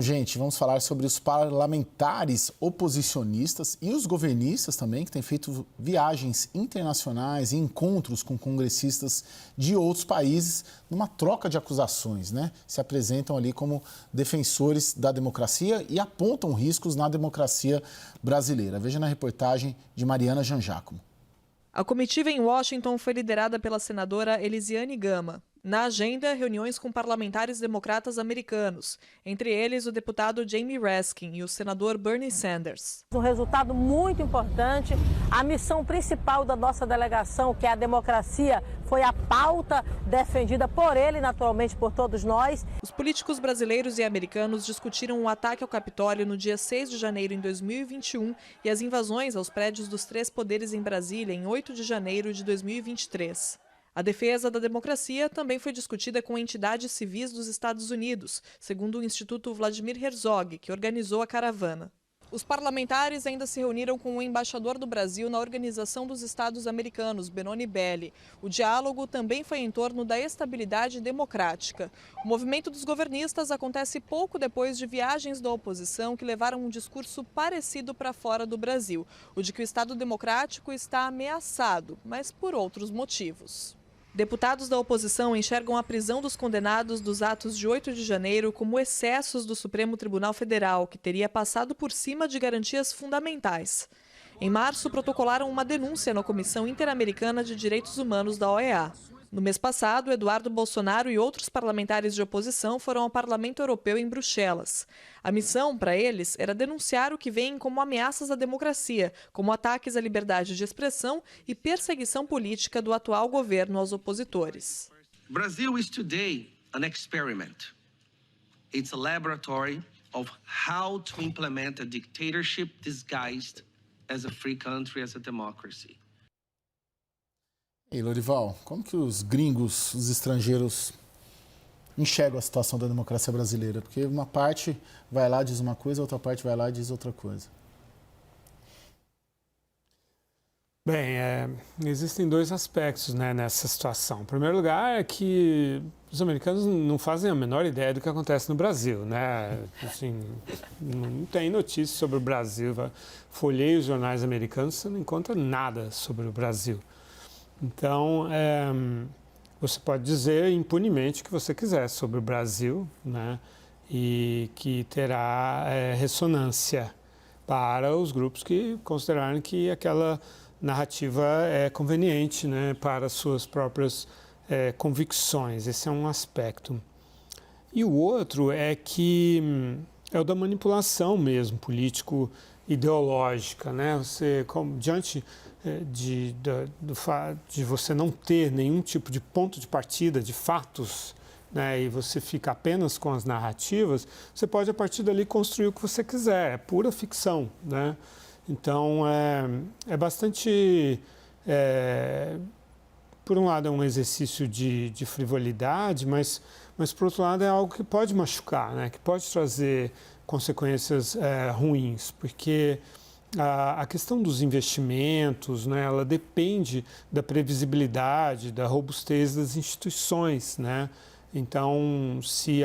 Gente, vamos falar sobre os parlamentares oposicionistas e os governistas também, que têm feito viagens internacionais e encontros com congressistas de outros países, numa troca de acusações, né? Se apresentam ali como defensores da democracia e apontam riscos na democracia brasileira. Veja na reportagem de Mariana Jangiacomo. A comitiva em Washington foi liderada pela senadora Elisiane Gama. Na agenda, reuniões com parlamentares democratas americanos, entre eles o deputado Jamie Raskin e o senador Bernie Sanders. Um resultado muito importante. A missão principal da nossa delegação, que é a democracia, foi a pauta defendida por ele, naturalmente por todos nós. Os políticos brasileiros e americanos discutiram o ataque ao Capitólio no dia 6 de janeiro de 2021 e as invasões aos prédios dos três poderes em Brasília em 8 de janeiro de 2023. A defesa da democracia também foi discutida com entidades civis dos Estados Unidos, segundo o Instituto Vladimir Herzog, que organizou a caravana. Os parlamentares ainda se reuniram com o embaixador do Brasil na Organização dos Estados Americanos, Benoni Belli. O diálogo também foi em torno da estabilidade democrática. O movimento dos governistas acontece pouco depois de viagens da oposição que levaram um discurso parecido para fora do Brasil, o de que o Estado democrático está ameaçado, mas por outros motivos. Deputados da oposição enxergam a prisão dos condenados dos atos de 8 de janeiro como excessos do Supremo Tribunal Federal, que teria passado por cima de garantias fundamentais. Em março, protocolaram uma denúncia na Comissão Interamericana de Direitos Humanos da OEA. No mês passado, Eduardo Bolsonaro e outros parlamentares de oposição foram ao Parlamento Europeu em Bruxelas. A missão, para eles, era denunciar o que veem como ameaças à democracia, como ataques à liberdade de expressão e perseguição política do atual governo aos opositores. Brazil is today an experiment. It's a laboratory of how to implement a dictatorship disguised as a free country, as a democracy. E Lorival, como que os gringos, os estrangeiros, enxergam a situação da democracia brasileira? Porque uma parte vai lá e diz uma coisa, a outra parte vai lá e diz outra coisa. Bem, existem dois aspectos, né, nessa situação. Em primeiro lugar, é que os americanos não fazem a menor ideia do que acontece no Brasil, né? Assim, não tem notícias sobre o Brasil. Folheia os jornais americanos, você não encontra nada sobre o Brasil. Então, você pode dizer impunemente o que você quiser sobre o Brasil, né? E que terá ressonância para os grupos que considerarem que aquela narrativa é conveniente, né, para suas próprias convicções. Esse é um aspecto. E o outro é que é o da manipulação mesmo, político-ideológica, né? Você, diante de você não ter nenhum tipo de ponto de partida, de fatos, né, e você fica apenas com as narrativas, você pode, a partir dali, construir o que você quiser. É pura ficção, né? Então, é bastante... por um lado, é um exercício de frivolidade, mas, por outro lado, é algo que pode machucar, né? Que pode trazer consequências ruins, porque a questão dos investimentos, né, ela depende da previsibilidade, da robustez das instituições, né? Então, se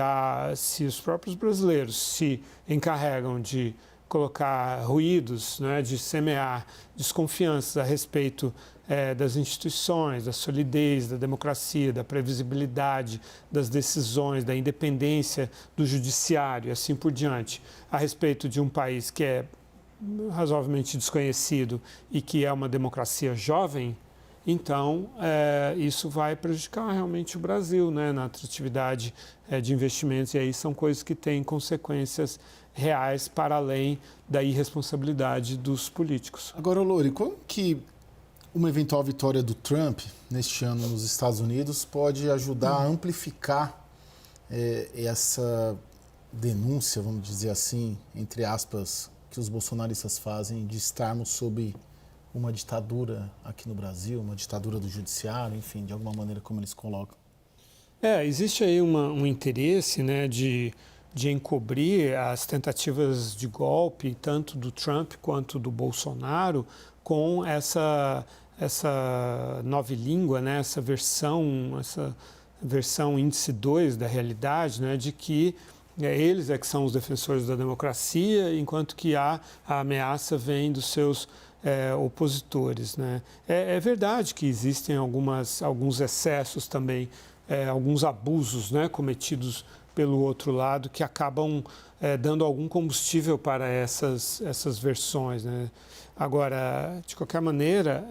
os próprios brasileiros se encarregam de colocar ruídos, né, de semear desconfianças a respeito das instituições, da solidez, da democracia, da previsibilidade das decisões, da independência do judiciário e assim por diante, a respeito de um país que é razoavelmente desconhecido e que é uma democracia jovem, então isso vai prejudicar realmente o Brasil, né, na atratividade de investimentos, e aí são coisas que têm consequências reais para além da irresponsabilidade dos políticos. Agora, Lori, como que uma eventual vitória do Trump neste ano nos Estados Unidos pode ajudar a amplificar essa denúncia, vamos dizer assim, entre aspas, que os bolsonaristas fazem de estarmos sob uma ditadura aqui no Brasil, uma ditadura do judiciário, enfim, de alguma maneira como eles colocam? Existe aí um interesse, né, de encobrir as tentativas de golpe, tanto do Trump quanto do Bolsonaro, com essa nova língua, né, essa versão índice 2 da realidade, né, de que Eles é que são os defensores da democracia, enquanto que a ameaça vem dos seus opositores, né? É verdade que existem alguns excessos também, alguns abusos, né, cometidos pelo outro lado que acabam dando algum combustível para essas versões, né? Agora, de qualquer maneira,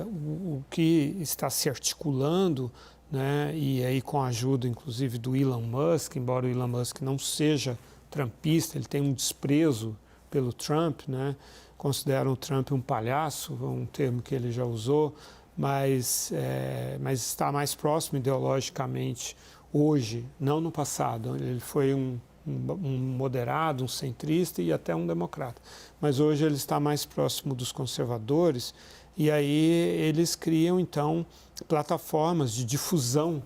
o que está se articulando, né, e aí com a ajuda, inclusive, do Elon Musk, embora o Elon Musk não seja trumpista, ele tem um desprezo pelo Trump, né, considera o Trump um palhaço, um termo que ele já usou, mas está mais próximo ideologicamente hoje, não no passado. Ele foi um moderado, um centrista e até um democrata. Mas hoje ele está mais próximo dos conservadores e aí eles criam, então, plataformas de difusão,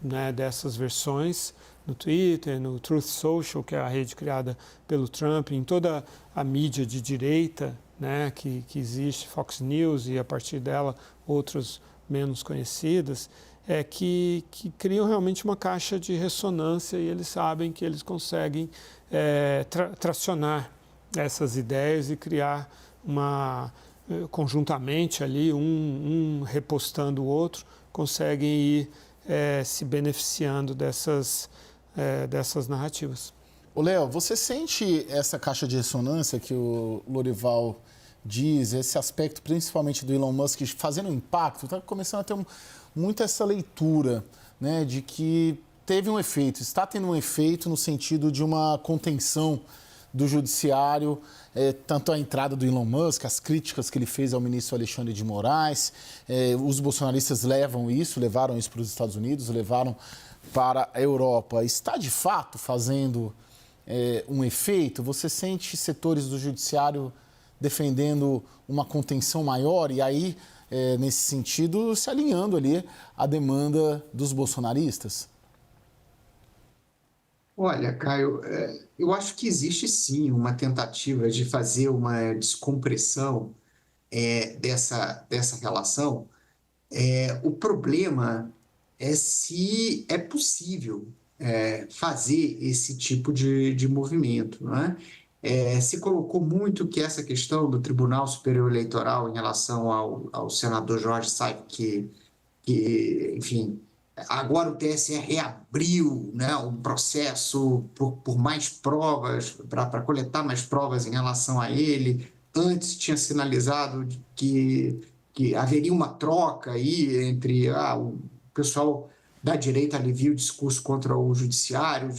né, dessas versões no Twitter, no Truth Social, que é a rede criada pelo Trump, em toda a mídia de direita, né, que existe, Fox News e a partir dela outras menos conhecidas, que criam realmente uma caixa de ressonância e eles sabem que eles conseguem tracionar essas ideias e criar conjuntamente ali, um repostando o outro, conseguem ir se beneficiando dessas narrativas. Ô, Léo, você sente essa caixa de ressonância que o Lorival diz, esse aspecto principalmente do Elon Musk fazendo um impacto? Está começando a ter muito essa leitura, né, de que teve um efeito, está tendo um efeito no sentido de uma contenção do judiciário, tanto a entrada do Elon Musk, as críticas que ele fez ao ministro Alexandre de Moraes, os bolsonaristas levaram isso para os Estados Unidos, levaram para a Europa. Está de fato fazendo um efeito? Você sente setores do judiciário defendendo uma contenção maior e aí, nesse sentido, se alinhando ali à demanda dos bolsonaristas? Olha, Caio, eu acho que existe sim uma tentativa de fazer uma descompressão dessa relação. O problema é se é possível fazer esse tipo de movimento, não é? Se colocou muito que essa questão do Tribunal Superior Eleitoral em relação ao senador Jorge Saif, que enfim, agora o TSE reabriu, né, um processo por mais provas, para coletar mais provas em relação a ele. Antes tinha sinalizado que haveria uma troca aí entre o pessoal da direita alivia o discurso contra o judiciário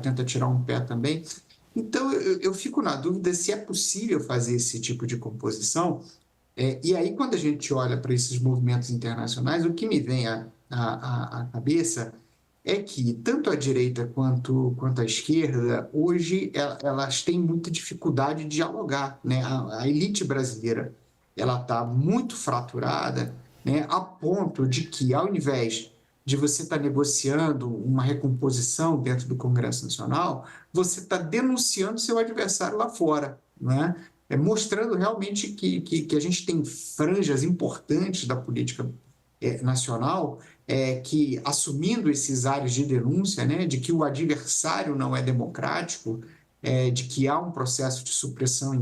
tenta tirar um pé também. Então, eu fico na dúvida se é possível fazer esse tipo de composição. E aí, quando a gente olha para esses movimentos internacionais, o que me vem à cabeça é que tanto a direita quanto a esquerda, hoje, elas têm muita dificuldade de dialogar, né? A elite brasileira está muito fraturada, né? A ponto de que, ao invés de você estar negociando uma recomposição dentro do Congresso Nacional, você está denunciando seu adversário lá fora, né? Mostrando realmente que a gente tem franjas importantes da política nacional que, assumindo esses ares de denúncia, né, de que o adversário não é democrático, de que há um processo de supressão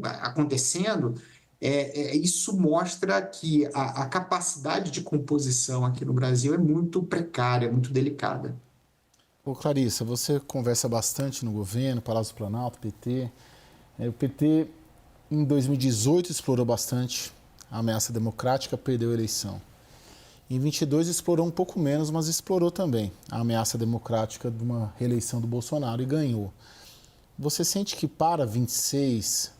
acontecendo, isso mostra que a capacidade de composição aqui no Brasil é muito precária, muito delicada. Ô, Clarissa, você conversa bastante no governo, Palácio do Planalto, PT. O PT, em 2018, explorou bastante a ameaça democrática, perdeu a eleição. Em 22 explorou um pouco menos, mas explorou também a ameaça democrática de uma reeleição do Bolsonaro e ganhou. Você sente que para 26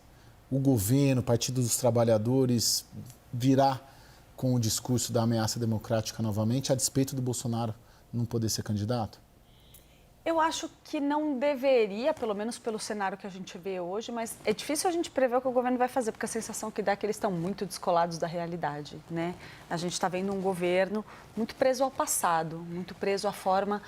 o governo, o Partido dos Trabalhadores virá com o discurso da ameaça democrática novamente, a despeito do Bolsonaro não poder ser candidato? Eu acho que não deveria, pelo menos pelo cenário que a gente vê hoje, mas é difícil a gente prever o que o governo vai fazer, porque a sensação que dá é que eles estão muito descolados da realidade, né? A gente está vendo um governo muito preso ao passado, muito preso à forma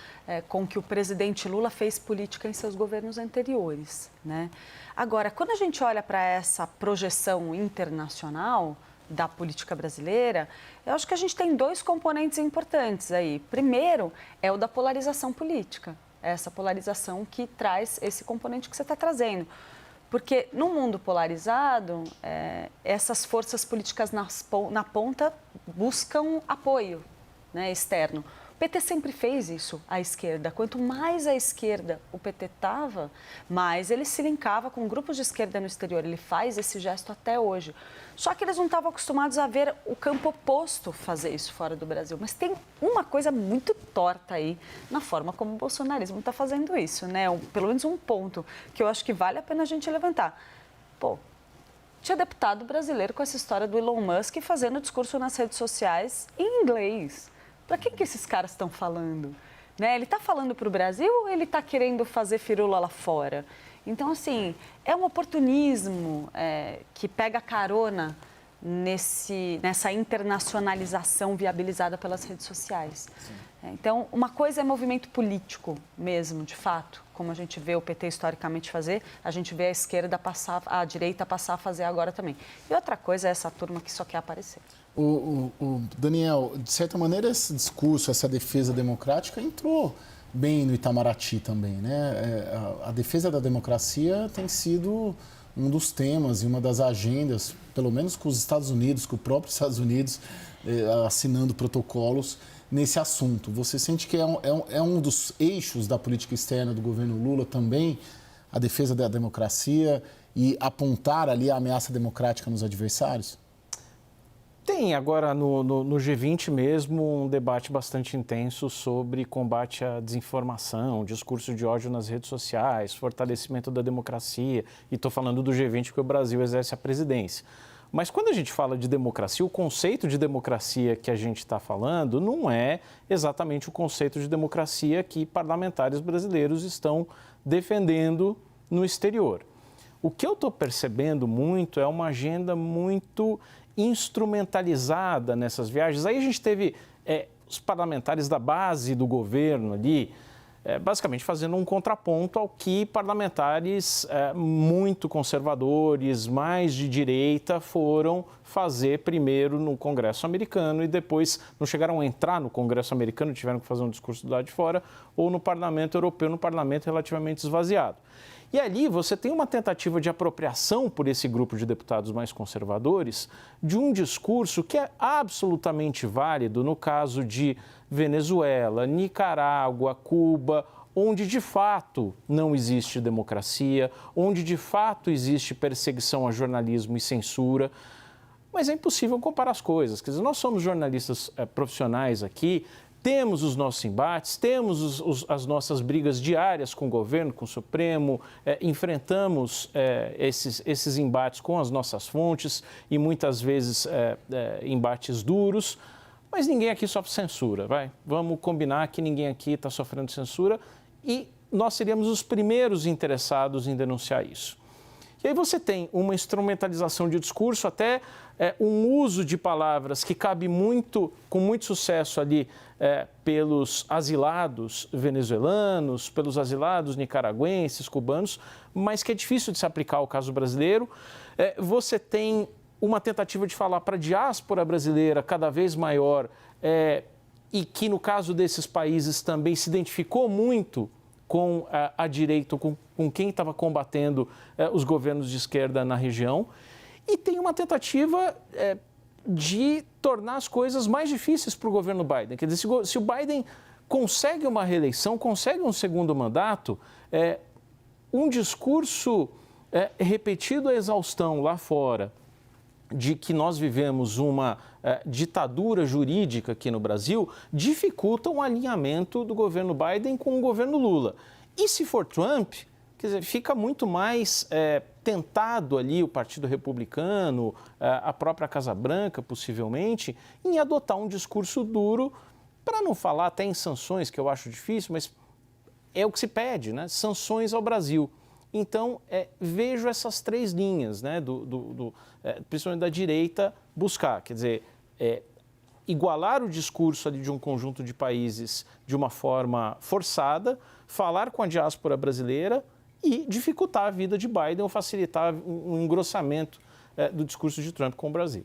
com que o presidente Lula fez política em seus governos anteriores, né? Agora, quando a gente olha para essa projeção internacional da política brasileira, eu acho que a gente tem dois componentes importantes aí. Primeiro é o da polarização política. essa polarização que traz esse componente que você está trazendo. Porque no mundo polarizado, essas forças políticas na ponta buscam apoio, né, externo. O PT sempre fez isso, à esquerda. Quanto mais à esquerda o PT estava, mais ele se linkava com grupos de esquerda no exterior. Ele faz esse gesto até hoje. Só que eles não estavam acostumados a ver o campo oposto fazer isso fora do Brasil. Mas tem uma coisa muito torta aí na forma como o bolsonarismo está fazendo isso, né? Pelo menos um ponto que eu acho que vale a pena a gente levantar. Pô, tinha deputado brasileiro com essa história do Elon Musk fazendo discurso nas redes sociais em inglês. Para quem que esses caras estão falando? Né? Ele está falando para o Brasil ou ele está querendo fazer firula lá fora? Então, assim, é um oportunismo que pega carona nessa internacionalização viabilizada pelas redes sociais. Então, uma coisa é movimento político mesmo, de fato, como a gente vê o PT historicamente fazer, a gente vê a direita passar a fazer agora também. E outra coisa é essa turma que só quer aparecer. Daniel, de certa maneira, esse discurso, essa defesa democrática entrou bem no Itamaraty também, né? A defesa da democracia tem sido um dos temas e uma das agendas, pelo menos com os Estados Unidos, com o próprio Estados Unidos assinando protocolos nesse assunto. Você sente que é um dos eixos da política externa do governo Lula também, a defesa da democracia e apontar ali a ameaça democrática nos adversários? Tem agora no G20 mesmo um debate bastante intenso sobre combate à desinformação, discurso de ódio nas redes sociais, fortalecimento da democracia. E estou falando do G20 porque o Brasil exerce a presidência. Mas quando a gente fala de democracia, o conceito de democracia que a gente está falando não é exatamente o conceito de democracia que parlamentares brasileiros estão defendendo no exterior. O que eu estou percebendo muito é uma agenda muito instrumentalizada nessas viagens. Aí a gente teve os parlamentares da base do governo ali, basicamente fazendo um contraponto ao que parlamentares muito conservadores, mais de direita, foram fazer primeiro no Congresso americano e depois não chegaram a entrar no Congresso americano, tiveram que fazer um discurso do lado de fora, ou no Parlamento Europeu, no Parlamento relativamente esvaziado. E ali você tem uma tentativa de apropriação por esse grupo de deputados mais conservadores de um discurso que é absolutamente válido no caso de Venezuela, Nicarágua, Cuba, onde de fato não existe democracia, onde de fato existe perseguição a jornalismo e censura. Mas é impossível comparar as coisas. Quer dizer, nós somos jornalistas profissionais aqui, temos os nossos embates, temos as nossas brigas diárias com o governo, com o Supremo, enfrentamos esses embates com as nossas fontes e muitas vezes embates duros, mas ninguém aqui sofre censura, vai? Vamos combinar que ninguém aqui está sofrendo censura e nós seríamos os primeiros interessados em denunciar isso. E aí você tem uma instrumentalização de discurso, até um uso de palavras que cabe com muito sucesso ali pelos asilados venezuelanos, pelos asilados nicaragüenses, cubanos, mas que é difícil de se aplicar ao caso brasileiro. Você tem uma tentativa de falar para a diáspora brasileira cada vez maior e que, no caso desses países, também se identificou muito com a direita, com quem estava combatendo os governos de esquerda na região. E tem uma tentativa de tornar as coisas mais difíceis para o governo Biden. Quer dizer, se o Biden consegue uma reeleição, consegue um segundo mandato, um discurso repetido à exaustão lá fora, de que nós vivemos uma ditadura jurídica aqui no Brasil, dificulta um alinhamento do governo Biden com o governo Lula. E se for Trump, quer dizer, fica muito mais tentado ali o Partido Republicano, a própria Casa Branca, possivelmente, em adotar um discurso duro, para não falar até em sanções, que eu acho difícil, mas é o que se pede, né? Sanções ao Brasil. Então, vejo essas três linhas, né, principalmente da direita, buscar. Quer dizer, igualar o discurso ali de um conjunto de países de uma forma forçada, falar com a diáspora brasileira e dificultar a vida de Biden ou facilitar um engrossamento do discurso de Trump com o Brasil.